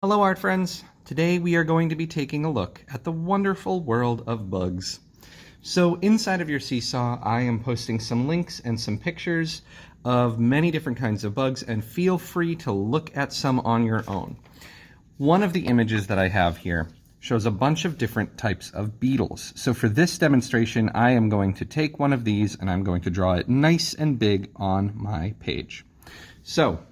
Hello art friends! Today we are going to be taking a look at the wonderful world of bugs. So inside of your Seesaw I am posting some links and some pictures of many different kinds of bugs, and feel free to look at some on your own. One of the images that I have here shows a bunch of different types of beetles. So for this demonstration I am going to take one of these and I'm going to draw it nice and big on my page. So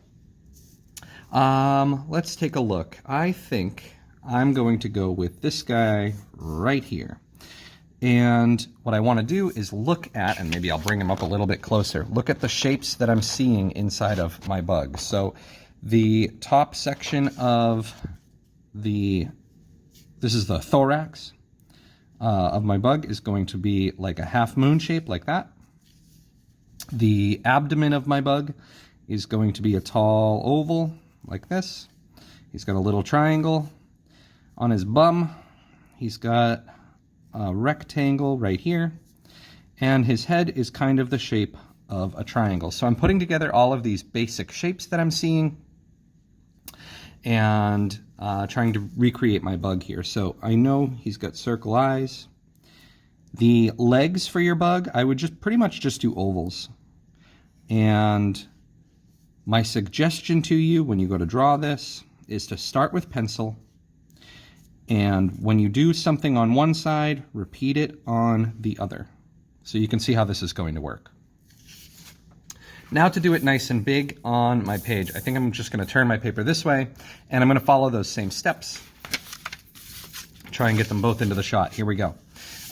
let's take a look. I think I'm going to go with this guy right here. And what I want to do is look at, and maybe I'll bring him up a little bit closer, look at the shapes that I'm seeing inside of my bug. So the top section of this is the thorax of my bug, is going to be like a half moon shape like that. The abdomen of my bug is going to be a tall oval like this. He's got a little triangle. On his bum, he's got a rectangle right here. And his head is kind of the shape of a triangle. So I'm putting together all of these basic shapes that I'm seeing and trying to recreate my bug here. So I know he's got circle eyes. The legs for your bug, I would just pretty much just do ovals. And my suggestion to you when you go to draw this is to start with pencil, and when you do something on one side, repeat it on the other. So you can see how this is going to work. Now to do it nice and big on my page, I think I'm just going to turn my paper this way, and I'm going to follow those same steps. Try and get them both into the shot. Here we go.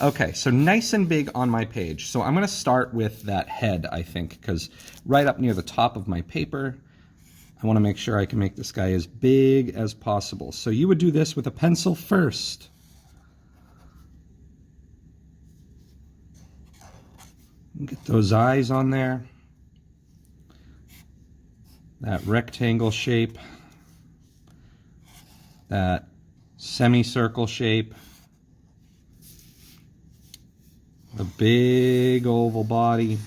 Okay, so nice and big on my page. So I'm going to start with that head, I think, because right up near the top of my paper, I want to make sure I can make this guy as big as possible. So you would do this with a pencil first. Get those eyes on there. That rectangle shape. That semicircle shape. The big oval body,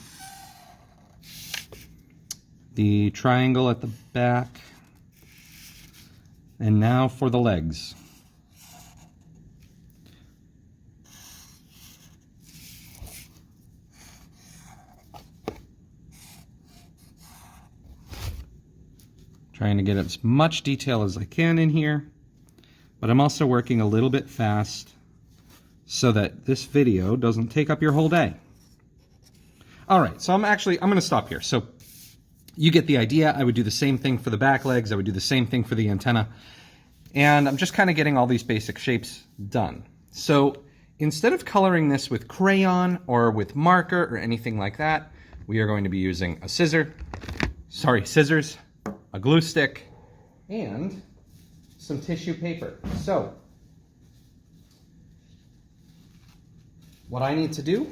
the triangle at the back, and now for the legs. Trying to get as much detail as I can in here, but I'm also working a little bit fast so that this video doesn't take up your whole day. All right, so I'm going to stop here. So you get the idea. I would do the same thing for the back legs. I would do the same thing for the antenna. And I'm just kind of getting all these basic shapes done. So instead of coloring this with crayon or with marker or anything like that, we are going to be using a scissors, a glue stick, and some tissue paper. So what I need to do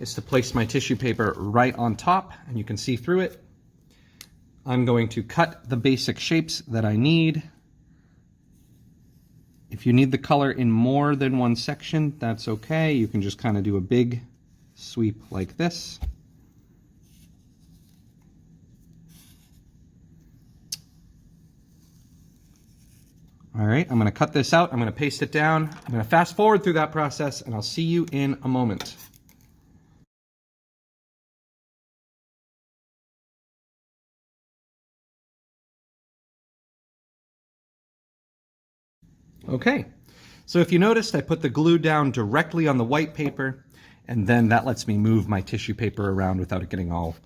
is to place my tissue paper right on top, and you can see through it. I'm going to cut the basic shapes that I need. If you need the color in more than one section, that's okay. You can just kind of do a big sweep like this. All right, I'm going to cut this out. I'm going to paste it down. I'm going to fast forward through that process, and I'll see you in a moment. Okay, so if you noticed, I put the glue down directly on the white paper, and then that lets me move my tissue paper around without it getting all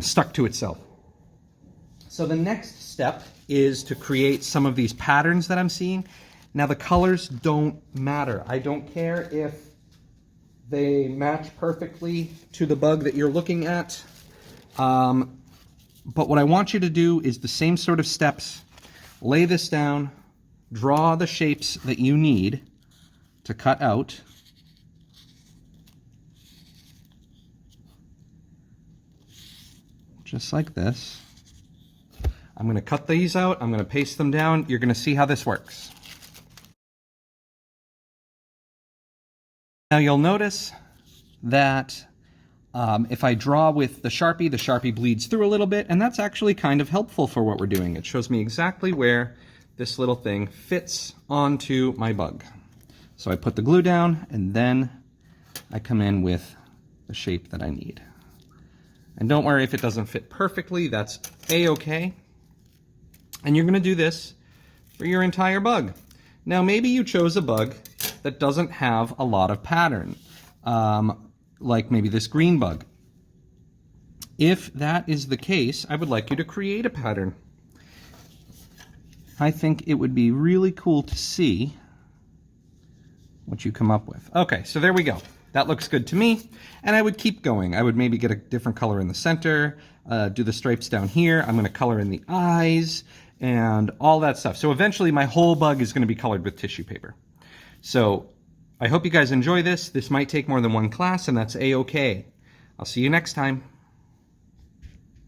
stuck to itself. So the next step is to create some of these patterns that I'm seeing. Now the colors don't matter. I don't care if they match perfectly to the bug that you're looking at. But what I want you to do is the same sort of steps. Lay this down, draw the shapes that you need to cut out. Just like this. I'm going to cut these out, I'm going to paste them down. You're going to see how this works. Now you'll notice that if I draw with the Sharpie bleeds through a little bit, and that's actually kind of helpful for what we're doing. It shows me exactly where this little thing fits onto my bug. So I put the glue down, and then I come in with the shape that I need. And don't worry if it doesn't fit perfectly, that's a-okay. And you're gonna do this for your entire bug. Now maybe you chose a bug that doesn't have a lot of pattern, like maybe this green bug. If that is the case, I would like you to create a pattern. I think it would be really cool to see what you come up with. Okay, so there we go. That looks good to me, and I would keep going. I would maybe get a different color in the center, do the stripes down here. I'm gonna color in the eyes and all that stuff. So eventually my whole bug is gonna be colored with tissue paper. So I hope you guys enjoy this. This might take more than one class, and that's a-okay. I'll see you next time.